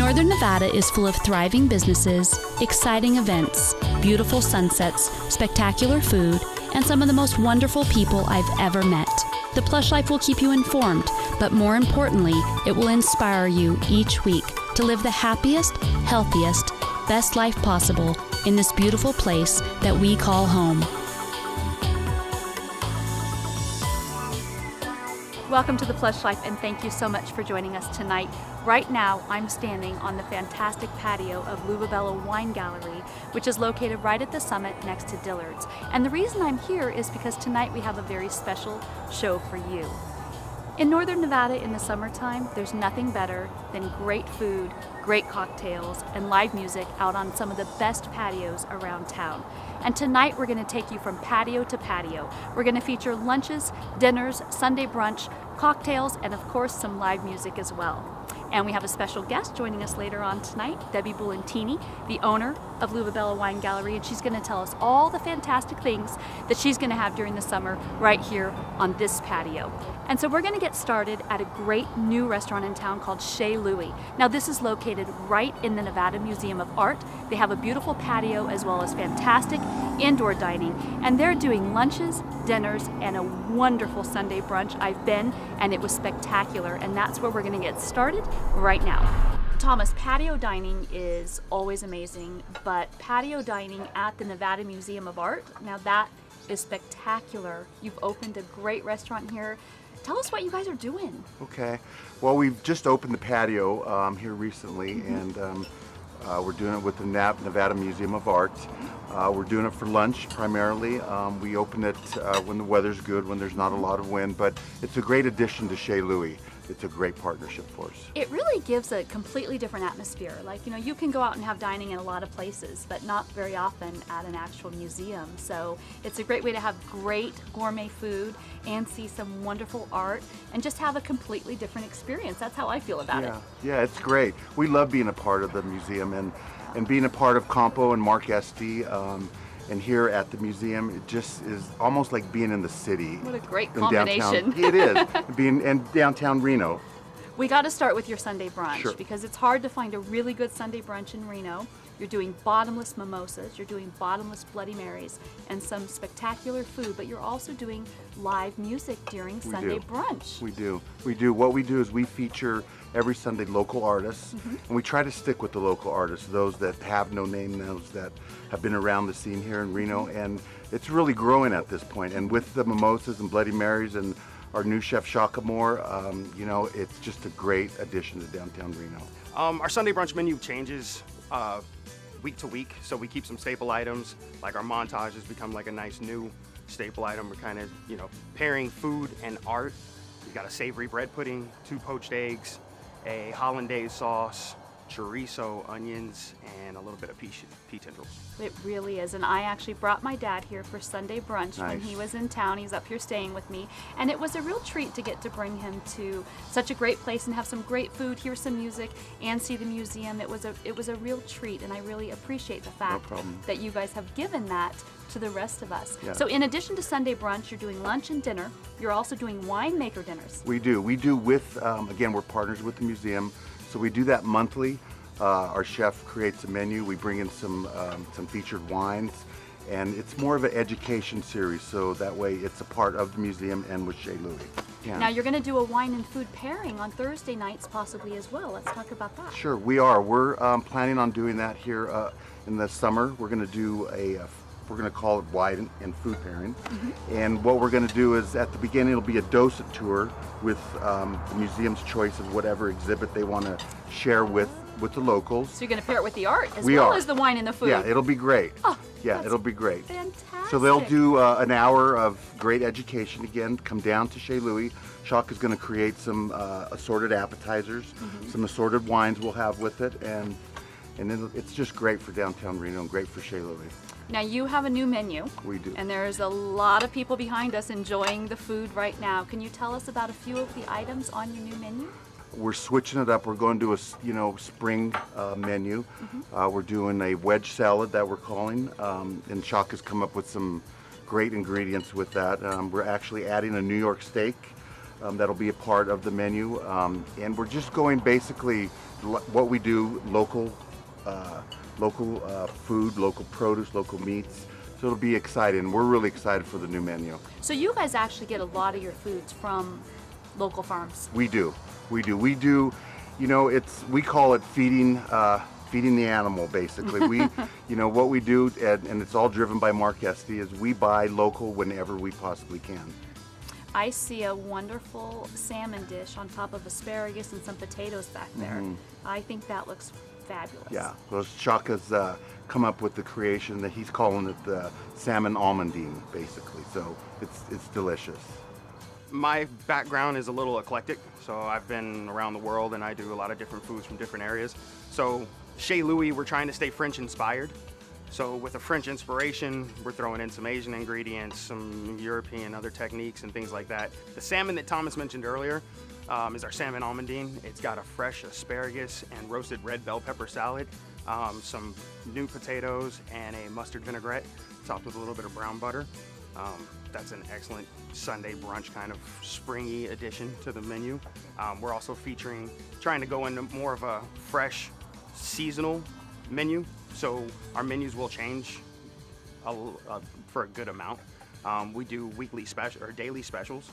Northern Nevada is full of thriving businesses, exciting events, beautiful sunsets, spectacular food, and some of the most wonderful people I've ever met. The Plush Life will keep you informed, but more importantly, it will inspire you each week to live the happiest, healthiest, best life possible in this beautiful place that we call home. Welcome to the Plush Life, and thank you so much for joining us tonight. Right now, I'm standing on the fantastic patio of Lubabella Wine Gallery, which is located right at the summit next to Dillard's. And the reason I'm here is because tonight we have a very special show for you. In Northern Nevada in the summertime, there's nothing better than great food, great cocktails, and live music out on some of the best patios around town. And tonight we're going to take you from patio to patio. We're going to feature lunches, dinners, Sunday brunch, cocktails, and of course some live music as well. And we have a special guest joining us later on tonight, Debbie Bulantini, the owner of Lubabella Wine Gallery, and she's going to tell us all the fantastic things that she's going to have during the summer right here on this patio. And so we're going to get started at a great new restaurant in town called Chez Louis. Now this is located right in the Nevada Museum of Art. They have a beautiful patio as well as fantastic indoor dining, and they're doing lunches, dinners, and a wonderful Sunday brunch. I've been, and it was spectacular, and that's where we're going to get started right now. Thomas, patio dining is always amazing, but patio dining at the Nevada Museum of Art, now that is spectacular. You've opened a great restaurant here. Tell us what you guys are doing. Okay, well, we've just opened the patio here recently, and we're doing it with the Nevada Museum of Art. We're doing it for lunch primarily. We open it when the weather's good, when there's not a lot of wind, but it's a great addition to Chez Louis. It's a great partnership for us. It really gives a completely different atmosphere. Like, you know, you can go out and have dining in a lot of places, but not very often at an actual museum. So it's a great way to have great gourmet food and see some wonderful art and just have a completely different experience. That's how I feel about it. Yeah, it's great. We love being a part of the museum and being a part of Campo and Mark Esty. And here at the museum, it just is almost like being in the city. What a great combination. It is, being in downtown Reno. We got to start with your Sunday brunch, Sure. Because it's hard to find a really good Sunday brunch in Reno. You're doing bottomless mimosas, you're doing bottomless Bloody Marys, and some spectacular food, but you're also doing live music during Sunday brunch. We do. What we do is we feature every Sunday local artists, and we try to stick with the local artists, those that have no name, those that have been around the scene here in Reno, and it's really growing at this point. And with the mimosas and Bloody Marys and our new chef Shaka Moore, you know, it's just a great addition to downtown Reno. Our Sunday brunch menu changes week to week, so we keep some staple items, like our montages become like a nice new staple item. We're kind of, you know, pairing food and art. We've got a savory bread pudding, 2 poached eggs, a hollandaise sauce, chorizo, onions, and a little bit of pea tendrils. It really is, and I actually brought my dad here for Sunday brunch when Nice. he was in town. He's up here staying with me, and it was a real treat to get to bring him to such a great place and have some great food, hear some music, and see the museum. It was a real treat, and I really appreciate the fact that you guys have given that to the rest of us. Yeah. So in addition to Sunday brunch, you're doing lunch and dinner. You're also doing winemaker dinners. We do with, again, we're partners with the museum, so we do that monthly. Our chef creates a menu. We bring in some featured wines, and it's more of an education series, so that way it's a part of the museum and with Chez Louis. Yeah. Now you're going to do a wine and food pairing on Thursday nights possibly as well. Let's talk about that. Sure, we are. We're planning on doing that here in the summer. We're going to do we're going to call it wine and food pairing. And what we're going to do is at the beginning it'll be a docent tour with the museum's choice of whatever exhibit they want to share with the locals. So you're going to pair it with the art as We well are. as the wine and the food. Yeah, it'll be great. Oh, yeah, it'll be great. Fantastic. So they'll do an hour of great education again, come down to Chez Louis. Shaka is going to create some assorted appetizers, some assorted wines we'll have with it, and it's just great for downtown Reno and great for Chez Louis. Now you have a new menu. We do. And there's a lot of people behind us enjoying the food right now. Can you tell us about a few of the items on your new menu? We're switching it up. We're going to a spring menu. We're doing a wedge salad that we're calling, and Shaka's come up with some great ingredients with that. We're actually adding a New York steak that'll be a part of the menu. And we're just going basically what we do, local food, local produce, local meats. So it'll be exciting. We're really excited for the new menu. So you guys actually get a lot of your foods from local farms. We do. You know, we call it feeding the animal, basically. You know, what we do, and it's all driven by Mark Esty, is we buy local whenever we possibly can. I see a wonderful salmon dish on top of asparagus and some potatoes back there. I think that looks fabulous. Yeah, well, Chaka's come up with the creation that he's calling it the salmon almondine, basically. So it's delicious. My background is a little eclectic, so I've been around the world and I do a lot of different foods from different areas. So Chez Louis, we're trying to stay French inspired. So with a French inspiration, we're throwing in some Asian ingredients, some European other techniques and things like that. The salmon that Thomas mentioned earlier is our salmon almondine. It's got a fresh asparagus and roasted red bell pepper salad, some new potatoes, and a mustard vinaigrette topped with a little bit of brown butter. That's an excellent Sunday brunch kind of springy addition to the menu. We're also trying to go into more of a fresh, seasonal menu. So our menus will change for a good amount. We do weekly special or daily specials.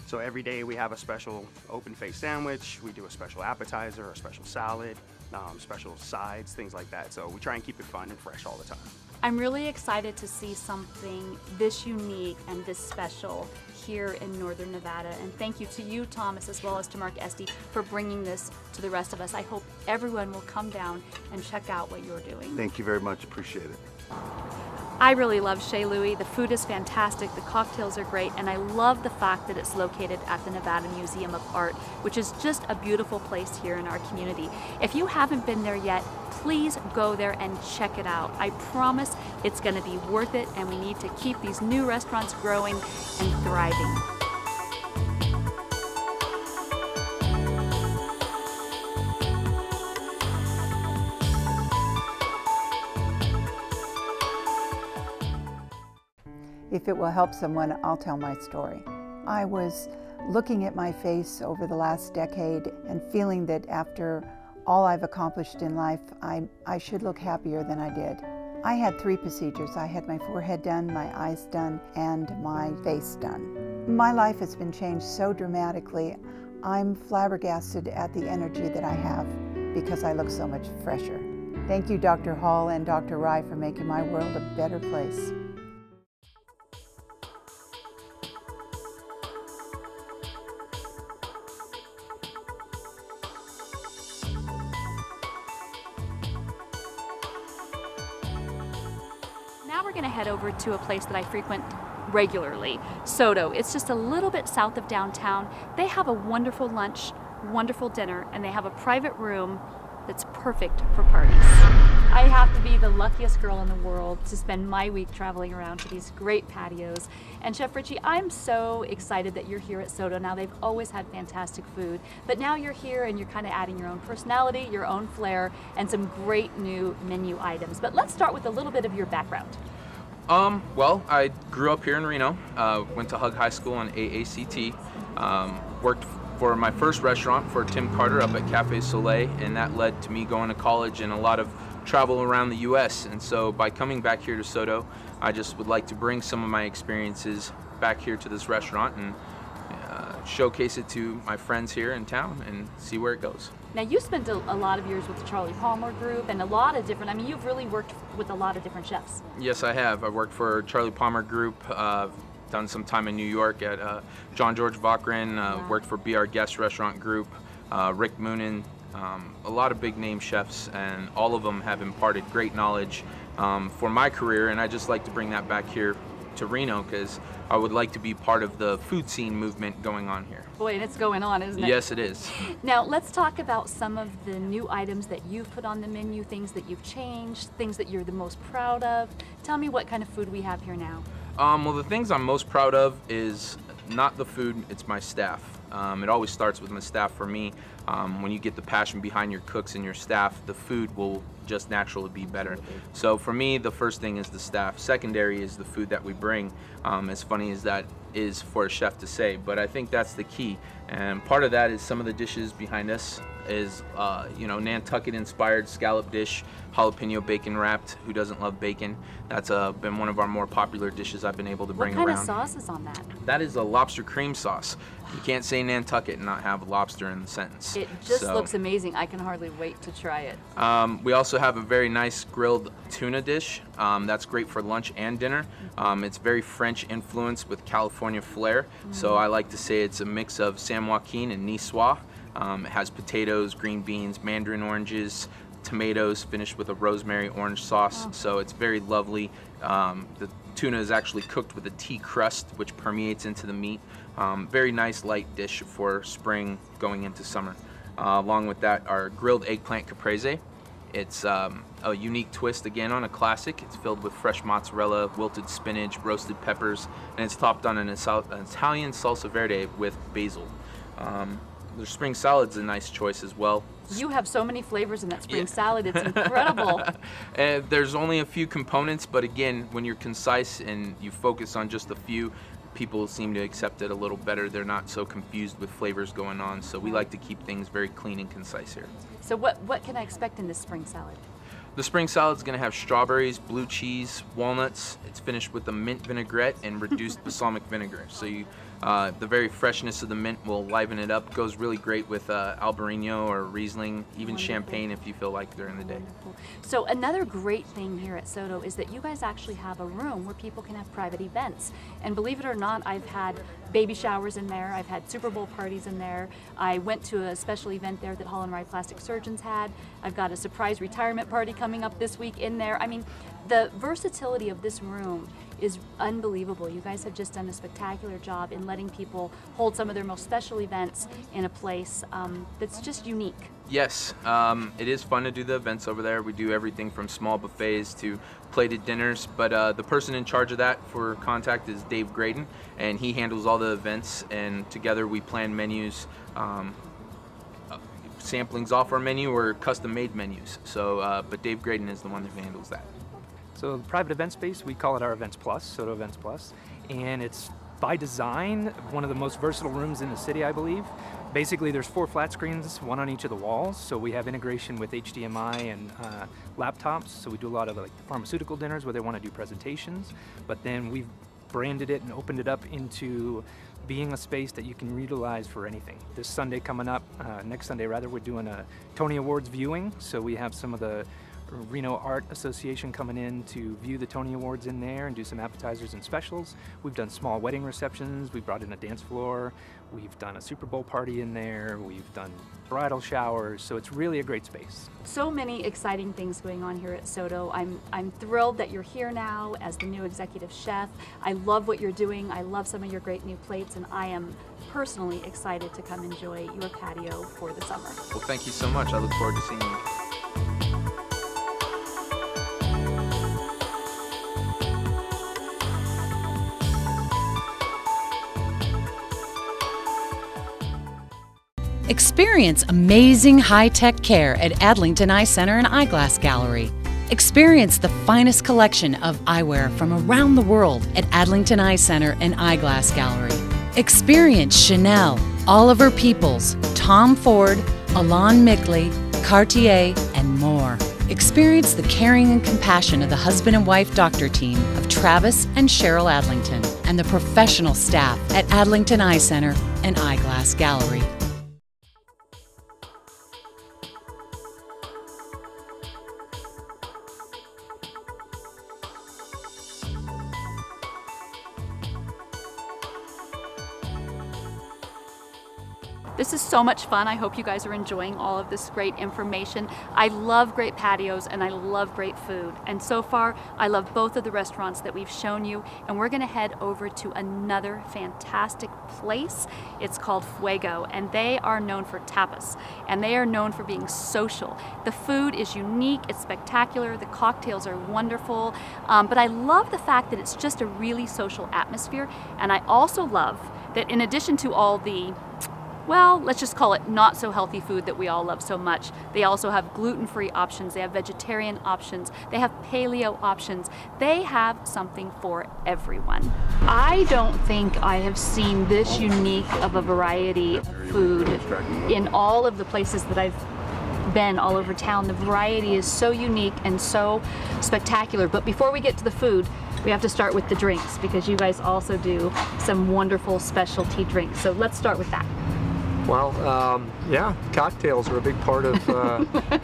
So every day we have a special open-faced sandwich. We do a special appetizer, a special salad, special sides, things like that. So we try and keep it fun and fresh all the time. I'm really excited to see something this unique and this special here in Northern Nevada. And thank you to you, Thomas, as well as to Mark Esty for bringing this to the rest of us. I hope everyone will come down and check out what you're doing. Thank you very much. Appreciate it. I really love Chez Louis. The food is fantastic, the cocktails are great, and I love the fact that it's located at the Nevada Museum of Art, which is just a beautiful place here in our community. If you haven't been there yet, please go there and check it out. I promise it's going to be worth it, and we need to keep these new restaurants growing and thriving. If it will help someone, I'll tell my story. I was looking at my face over the last decade and feeling that after all I've accomplished in life, I should look happier than I did. I had 3 procedures. I had my forehead done, my eyes done, and my face done. My life has been changed so dramatically. I'm flabbergasted at the energy that I have because I look so much fresher. Thank you, Dr. Hall and Dr. Rye, for making my world a better place. Now we're going to head over to a place that I frequent regularly, Soto. It's just a little bit south of downtown. They have a wonderful lunch, wonderful dinner, and they have a private room that's perfect for parties. I have to be the luckiest girl in the world to spend my week traveling around to these great patios. And Chef Richie, I'm so excited that you're here at Soto. Now, they've always had fantastic food, but now you're here and you're kind of adding your own personality, your own flair, and some great new menu items. But let's start with a little bit of your background. Well, I grew up here in Reno, went to Hug High School and AACT, worked for my first restaurant for Tim Carter up at Cafe Soleil, and that led to me going to college and a lot of travel around the U.S. And so by coming back here to Soto, I just would like to bring some of my experiences back here to this restaurant and showcase it to my friends here in town and see where it goes. Now, you spent a lot of years with the Charlie Palmer Group and a lot of different, I mean, you've really worked with a lot of different chefs. Yes, I have. I worked for Charlie Palmer Group, done some time in New York at John George Vacherin, worked for Be Our Guest Restaurant Group, Rick Moonen, a lot of big name chefs, and all of them have imparted great knowledge for my career, and I just like to bring that back here to Reno because I would like to be part of the food scene movement going on here. Boy, and it's going on, isn't it? Yes, it is. Now, let's talk about some of the new items that you've put on the menu, things that you've changed, things that you're the most proud of. Tell me what kind of food we have here now. Well, the things I'm most proud of is not the food, it's my staff. It always starts with my staff for me. When you get the passion behind your cooks and your staff, the food will just naturally be better. So for me, the first thing is the staff. Secondary is the food that we bring. As funny as that is for a chef to say, but I think that's the key. And part of that is some of the dishes behind us is, Nantucket inspired scallop dish, jalapeno bacon wrapped. Who doesn't love bacon? That's been one of our more popular dishes I've been able to bring around. What kind of sauce is on that? That is a lobster cream sauce. You can't say Nantucket and not have lobster in the sentence. It just looks amazing. I can hardly wait to try it. We also have a very nice grilled tuna dish. That's great for lunch and dinner. It's very French influenced with California flair. So I like to say it's a mix of San Joaquin and Niçoise. It has potatoes, green beans, mandarin oranges, tomatoes finished with a rosemary orange sauce. So it's very lovely. The tuna is actually cooked with a tea crust which permeates into the meat. Very nice light dish for spring going into summer. Along with that, our grilled eggplant caprese. It's a unique twist again on a classic. It's filled with fresh mozzarella, wilted spinach, roasted peppers, and it's topped on an Italian salsa verde with basil. The spring salad's a nice choice as well. You have so many flavors in that spring salad, it's incredible. There's only a few components, but again, when you're concise and you focus on just a few, people seem to accept it a little better. They're not so confused with flavors going on, so we like to keep things very clean and concise here. So what can I expect in this spring salad? The spring salad is going to have strawberries, blue cheese, walnuts. It's finished with a mint vinaigrette and reduced balsamic vinegar. So the very freshness of the mint will liven it up. Goes really great with Albarino or Riesling, even champagne if you feel like during the day. Wonderful. So another great thing here at Soto is that you guys actually have a room where people can have private events. And believe it or not, I've had baby showers in there. I've had Super Bowl parties in there. I went to a special event there that Holland Rye Plastic Surgeons had. I've got a surprise retirement party coming up this week in there. I mean, the versatility of this room is unbelievable. You guys have just done a spectacular job in letting people hold some of their most special events in a place that's just unique. Yes, it is fun to do the events over there. We do everything from small buffets to plated dinners, but the person in charge of that for contact is Dave Graydon, and he handles all the events, and together we plan menus, samplings off our menu or custom made menus. So, but Dave Graydon is the one who handles that. So the private event space, we call it our Events Plus, Soto Events Plus, and it's by design one of the most versatile rooms in the city, I believe. Basically, there's 4 flat screens, one on each of the walls, so we have integration with HDMI and laptops, so we do a lot of like pharmaceutical dinners where they want to do presentations, but then we've branded it and opened it up into being a space that you can utilize for anything. This Sunday coming up, next Sunday rather, we're doing a Tony Awards viewing, so we have some of the Reno Art Association coming in to view the Tony Awards in there and do some appetizers and specials. We've done small wedding receptions, we brought in a dance floor, we've done a Super Bowl party in there, we've done bridal showers, so it's really a great space. So many exciting things going on here at Soto. I'm thrilled that you're here now as the new executive chef. I love what you're doing. I love some of your great new plates, and I am personally excited to come enjoy your patio for the summer. Well, thank you so much. I look forward to seeing you. Experience amazing high-tech care at Adlington Eye Center and Eyeglass Gallery. Experience the finest collection of eyewear from around the world at Adlington Eye Center and Eyeglass Gallery. Experience Chanel, Oliver Peoples, Tom Ford, Alain Mickley, Cartier, and more. Experience the caring and compassion of the husband and wife doctor team of Travis and Cheryl Adlington and the professional staff at Adlington Eye Center and Eyeglass Gallery. This is so much fun. I hope you guys are enjoying all of this great information. I love great patios and I love great food. And so far, I love both of the restaurants that we've shown you. And we're gonna head over to another fantastic place. It's called Fuego, and they are known for tapas. And they are known for being social. The food is unique, it's spectacular, the cocktails are wonderful. But I love the fact that it's just a really social atmosphere. And I also love that in addition to all the, well, let's just call it not so healthy food that we all love so much, they also have gluten-free options, they have vegetarian options, they have paleo options. They have something for everyone. I don't think I have seen this unique of a variety of food in all of the places that I've been all over town. The variety is so unique and so spectacular. But before we get to the food, we have to start with the drinks, because you guys also do some wonderful specialty drinks. So let's start with that. Well, yeah, cocktails are a big part of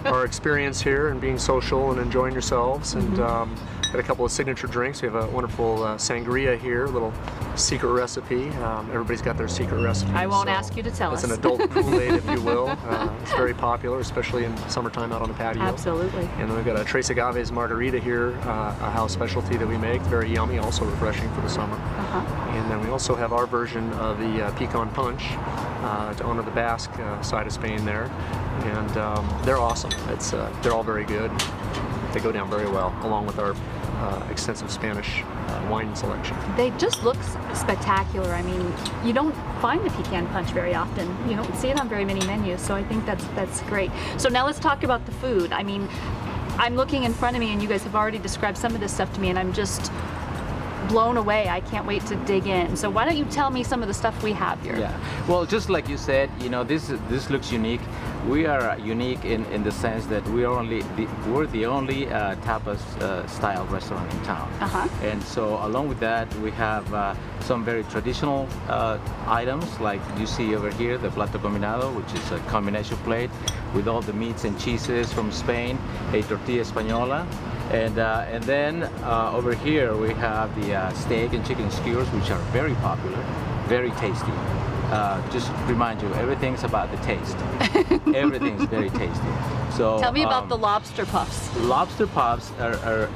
our experience here, and being social and enjoying yourselves. And got a couple of signature drinks. We have a wonderful sangria here, a little secret recipe. Everybody's got their secret recipe. I won't ask you to tell us. It's an adult Kool-Aid, if you will. It's very popular, especially in summertime out on the patio. Absolutely. And then we've got a Tres Agaves margarita here, a house specialty that we make. Very yummy, also refreshing for the summer. And then we also have our version of the pecan punch to honor the Basque side of Spain there. And they're awesome. They're all very good. They go down very well, along with our extensive Spanish wine selection. They just look spectacular. I mean, you don't find the pecan punch very often. You don't see it on very many menus, so I think that's great. So now let's talk about the food. I mean, I'm looking in front of me, and you guys have already described some of this stuff to me, and I'm just blown away. I can't wait to dig in. So why don't you tell me some of the stuff we have here? Yeah, well, just like you said, you know, this looks unique. We are unique in the sense that we're the only tapas style restaurant in town. And so along with that, we have some very traditional items, like you see over here, the plato combinado, which is a combination plate with all the meats and cheeses from Spain, a tortilla española. And then over here we have the steak and chicken skewers, which are very popular, very tasty. Just remind you, everything's about the taste. Everything's very tasty. So tell me about the lobster puffs. Lobster puffs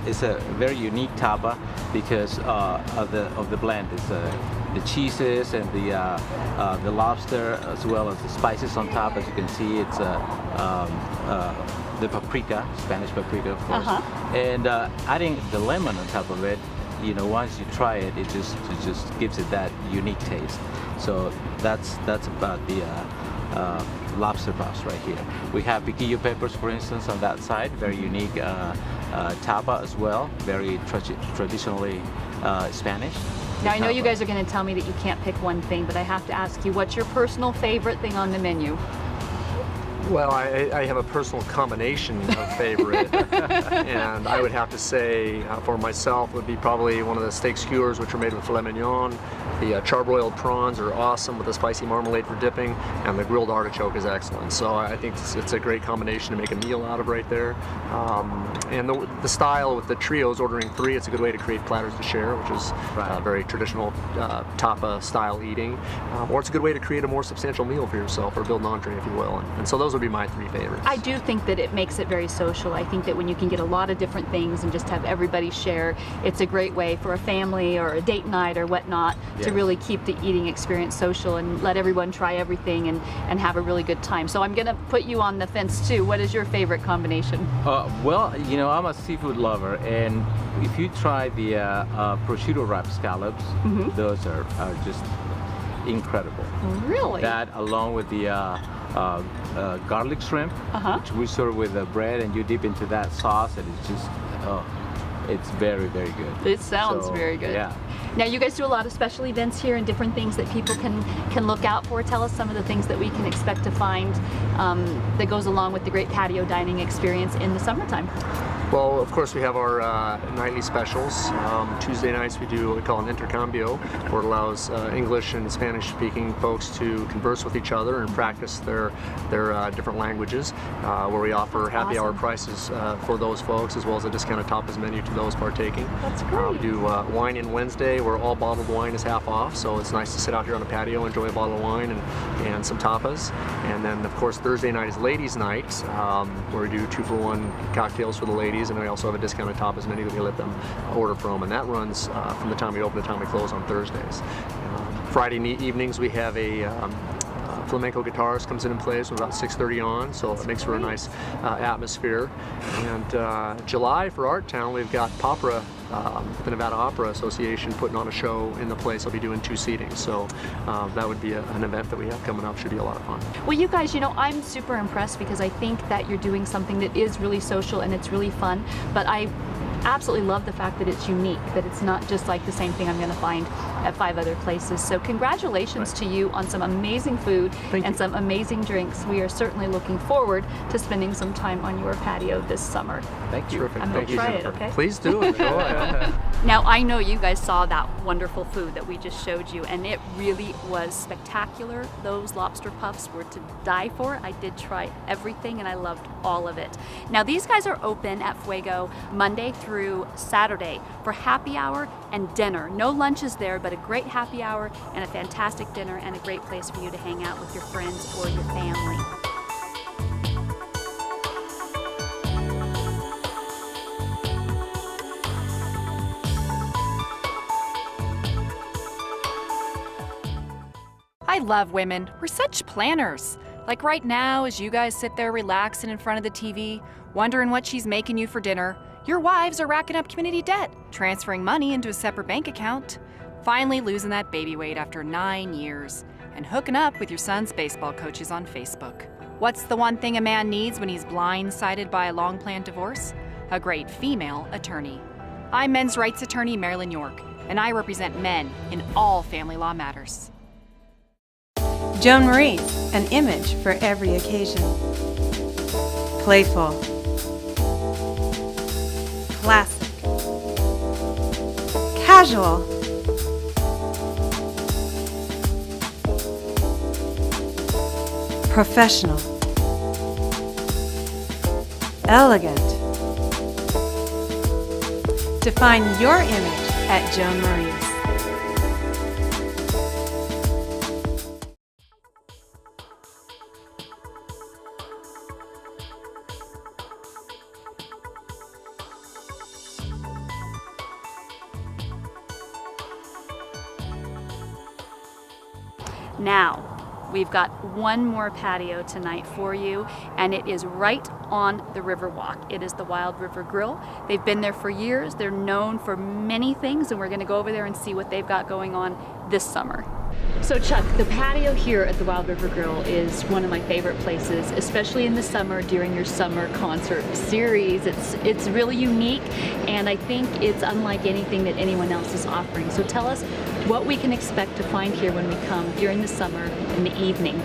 is a very unique tapa because of the blend. It's the cheeses and the lobster, as well as the spices on top. As you can see, it's the paprika, Spanish paprika, of course, and adding the lemon on top of it. You know, once you try it, it just gives it that unique taste. So that's about the lobster puffs right here. We have piquillo peppers, for instance, on that side. Very unique tapa as well. Very traditionally Spanish. Now I know you guys are going to tell me that you can't pick one thing, but I have to ask you, what's your personal favorite thing on the menu? Well, I have a personal combination of favorite, and I would have to say for myself would be probably one of the steak skewers, which are made with filet mignon. The charbroiled prawns are awesome with a spicy marmalade for dipping, and the grilled artichoke is excellent. So I think it's a great combination to make a meal out of right there. And the style with the trios, ordering 3, it's a good way to create platters to share, which is very traditional tapa style eating. Or it's a good way to create a more substantial meal for yourself, or build an entree, if you will. And so those would be my 3 favorites. I do think that it makes it very social. I think that when you can get a lot of different things and just have everybody share, it's a great way for a family or a date night or whatnot to really keep the eating experience social and let everyone try everything and have a really good time. So I'm going to put you on the fence too. What is your favorite combination? Well, you know, I'm a seafood lover, and if you try the prosciutto wrapped scallops, those are just incredible. Really? That, along with the garlic shrimp, which we serve with the bread, and you dip into that sauce, and it's just, it's very, very good. It sounds very good. Yeah. Now you guys do a lot of special events here and different things that people can look out for. Tell us some of the things that we can expect to find that goes along with the great patio dining experience in the summertime. Well, of course, we have our nightly specials. Tuesday nights we do what we call an intercambio, where it allows English and Spanish-speaking folks to converse with each other and practice their different languages, where we offer happy hour prices for those folks, as well as a discounted tapas menu to those partaking. That's great. We do Wine in Wednesday, where all bottled wine is half off, so it's nice to sit out here on the patio, enjoy a bottle of wine and some tapas. And then, of course, Thursday night is Ladies' Night, where we do 2-for-1 cocktails for the ladies. And we also have a discounted tapas menu that we let them order from, and that runs from the time we open to the time we close on Thursdays. Friday evenings we have a flamenco guitarist comes in and plays from about 6:30 on, so it makes for a nice atmosphere. And July for Art Town, we've got Popra, the Nevada Opera Association, putting on a show in the place. I'll be doing 2 seatings, so that would be an event that we have coming up. Should be a lot of fun. Well, you guys, you know, I'm super impressed because I think that you're doing something that is really social and it's really fun, but I absolutely love the fact that it's unique, that it's not just like the same thing I'm going to find at 5 other places. So congratulations to you on some amazing food and some amazing drinks. We are certainly looking forward to spending some time on your patio this summer. Thank you. Terrific. I'm going to try it, okay? Please do. Enjoy. Now, I know you guys saw that wonderful food that we just showed you, and it really was spectacular. Those lobster puffs were to die for. I did try everything, and I loved all of it. Now, these guys are open at Fuego Monday through Saturday for happy hour and dinner. No lunches there, but a great happy hour and a fantastic dinner and a great place for you to hang out with your friends or your family. I love women. We're such planners. Like right now, as you guys sit there relaxing in front of the TV, wondering what she's making you for dinner, your wives are racking up community debt, transferring money into a separate bank account, finally losing that baby weight after 9 years, and hooking up with your son's baseball coaches on Facebook. What's the one thing a man needs when he's blindsided by a long-planned divorce? A great female attorney. I'm men's rights attorney Marilyn York, and I represent men in all family law matters. Joan Marie's, an image for every occasion. Playful. Classic. Casual. Professional. Elegant. To find your image at Joan Marie's. Now, we've got one more patio tonight for you, and it is right on the Riverwalk. It is the Wild River Grill. They've been there for years. They're known for many things, and we're going to go over there and see what they've got going on this summer. So Chuck, the patio here at the Wild River Grill is one of my favorite places, especially in the summer during your summer concert series. It's really unique, and I think it's unlike anything that anyone else is offering. So tell us what we can expect to find here when we come during the summer in the evening.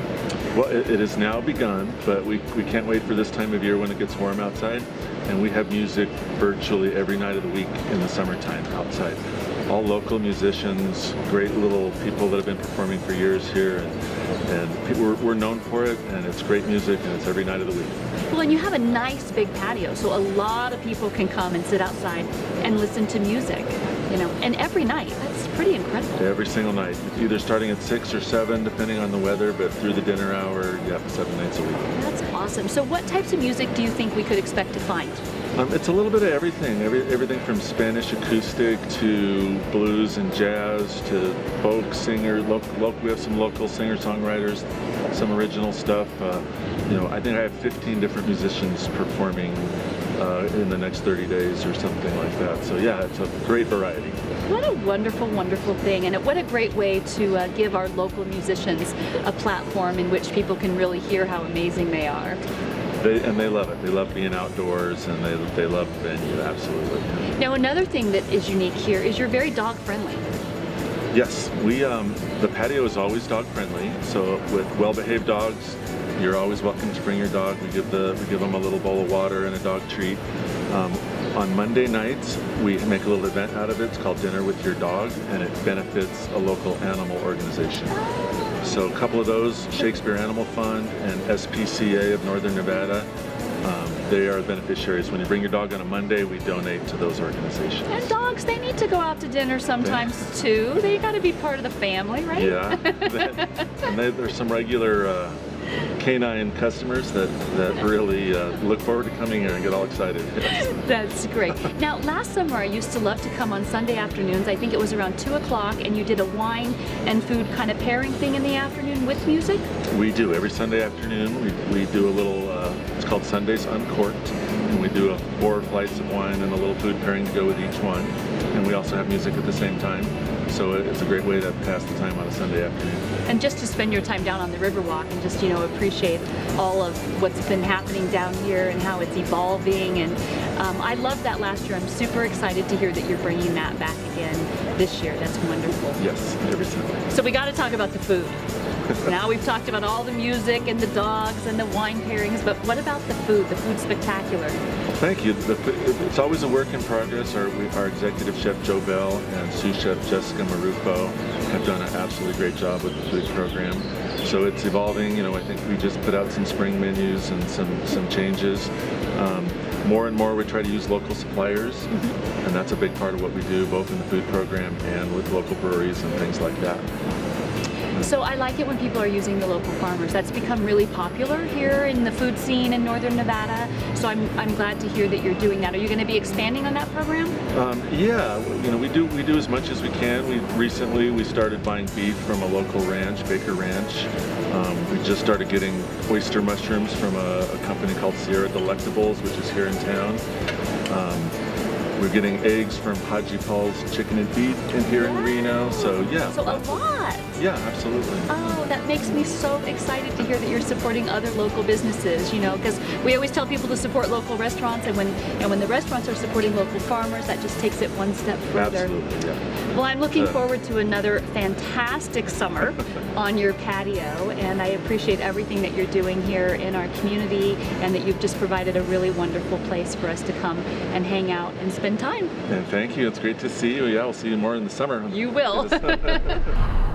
Well, it has now begun, but we can't wait for this time of year when it gets warm outside, and we have music virtually every night of the week in the summertime outside. All local musicians, great little people that have been performing for years here, and we're known for it, and it's great music, and it's every night of the week. Well, and you have a nice big patio, so a lot of people can come and sit outside and listen to music, you know, and every night. That's pretty incredible. Every single night. It's either starting at 6 or 7, depending on the weather, but through the dinner hour, 7 nights a week. That's awesome. So what types of music do you think we could expect to find? It's a little bit of everything. Everything from Spanish acoustic to blues and jazz to folk singer. We have some local singer-songwriters, some original stuff. You know, I think I have 15 different musicians performing in the next 30 days or something like that. So yeah, it's a great variety. What a wonderful, wonderful thing, and what a great way to give our local musicians a platform in which people can really hear how amazing they are. They love it. They love being outdoors, and they love the venue, absolutely. Now, another thing that is unique here is you're very dog friendly. Yes, the patio is always dog friendly. So with well-behaved dogs, you're always welcome to bring your dog. We give them a little bowl of water and a dog treat. On Monday nights, we make a little event out of it. It's called Dinner with Your Dog, and it benefits a local animal organization. So a couple of those, Shakespeare Animal Fund and SPCA of Northern Nevada, they are beneficiaries. When you bring your dog on a Monday, we donate to those organizations. And dogs, they need to go out to dinner sometimes too. They got to be part of the family, right? Yeah, and there's some regular canine customers that really look forward to coming here and get all excited. Yes. That's great. Now, last summer I used to love to come on Sunday afternoons. I think it was around 2 o'clock, and you did a wine and food kind of pairing thing in the afternoon with music? We do. Every Sunday afternoon we do a little, it's called Sundays Uncorked, and we do 4 flights of wine and a little food pairing to go with each one. And we also have music at the same time. So it's a great way to pass the time on a Sunday afternoon. And just to spend your time down on the Riverwalk and just, appreciate all of what's been happening down here and how it's evolving. And I loved that last year. I'm super excited to hear that you're bringing that back again this year. That's wonderful. Yes, every Sunday. So we got to talk about the food. Now we've talked about all the music and the dogs and the wine pairings, but what about the food? The food's spectacular. Well, thank you. It's always a work in progress. Our executive chef Joe Bell and sous chef Jessica Marufo have done an absolutely great job with the food program. So it's evolving. I think we just put out some spring menus and some changes. More and more we try to use local suppliers, and that's a big part of what we do, both in the food program and with local breweries and things like that. So I like it when people are using the local farmers. That's become really popular here in the food scene in northern Nevada. So I'm glad to hear that you're doing that. Are you going to be expanding on that program? Yeah, we do as much as we can. We started buying beef from a local ranch, Baker Ranch. We just started getting oyster mushrooms from a company called Sierra Delectables, which is here in town. We're getting eggs from Haji Paul's Chicken and Beef here in Reno. So yeah. So a lot. Yeah, absolutely. Oh, that makes me so excited to hear that you're supporting other local businesses, because we always tell people to support local restaurants, and when the restaurants are supporting local farmers, that just takes it one step further. Absolutely, yeah. Well, I'm looking forward to another fantastic summer on your patio, and I appreciate everything that you're doing here in our community, and that you've just provided a really wonderful place for us to come and hang out and spend time. And thank you. It's great to see you. Yeah, we'll see you more in the summer. You will.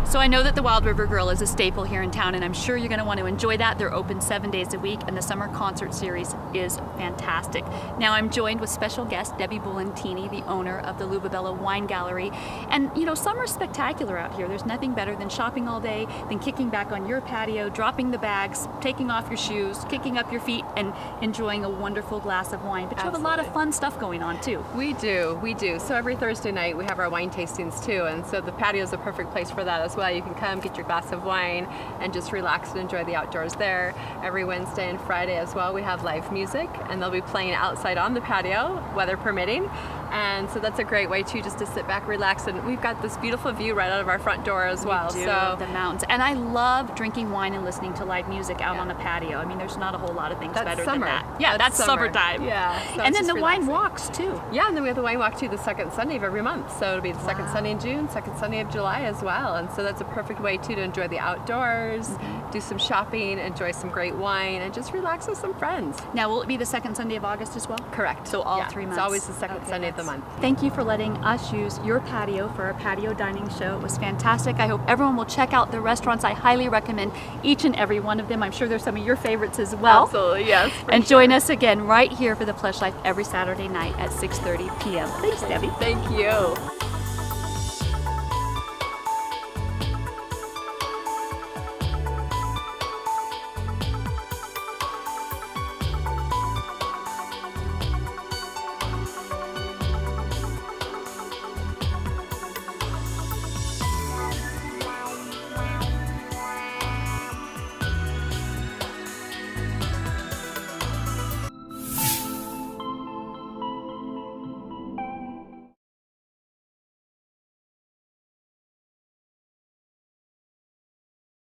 So I know that the Wild River Grill is a staple here in town, and I'm sure you're going to want to enjoy that. They're open 7 days a week, and the summer concert series is fantastic. Now I'm joined with special guest Debbie Bulantini, the owner of the Lubabella Wine Gallery. And summer's spectacular out here. There's nothing better than shopping all day, than kicking back on your patio, dropping the bags, taking off your shoes, kicking up your feet, and enjoying a wonderful glass of wine. But you have a lot of fun stuff going on too. We do. So every Thursday night we have our wine tastings too, and so the patio is a perfect place for that as well. You can come get your glass of wine and just relax and enjoy the outdoors there. Every Wednesday and Friday as well we have live music, and they'll be playing outside on the patio, weather permitting. And so that's a great way too, just to sit back, relax, and we've got this beautiful view right out of our front door as well. We do, so the mountains. And I love drinking wine and listening to live music out on a patio. I mean, there's not a whole lot of things better than that. Yeah, that's summertime. Yeah. So and then the wine walks too. Yeah, and then we have the wine walk too the second Sunday of every month. So it'll be the second Sunday in June, second Sunday of July as well. And so that's a perfect way too to enjoy the outdoors, do some shopping, enjoy some great wine, and just relax with some friends. Now, will it be the second Sunday of August as well? Correct. So all 3 months. It's always the second Sunday of the month. Thank you for letting us use your patio for our patio dining show. It was fantastic. I hope everyone will check out the restaurants. I highly recommend each and every one of them. I'm sure there's some of your favorites as well. Absolutely, yes. And join us again right here for the Plush Life every Saturday night at 6:30 p.m. Thanks, Debbie. Thank you.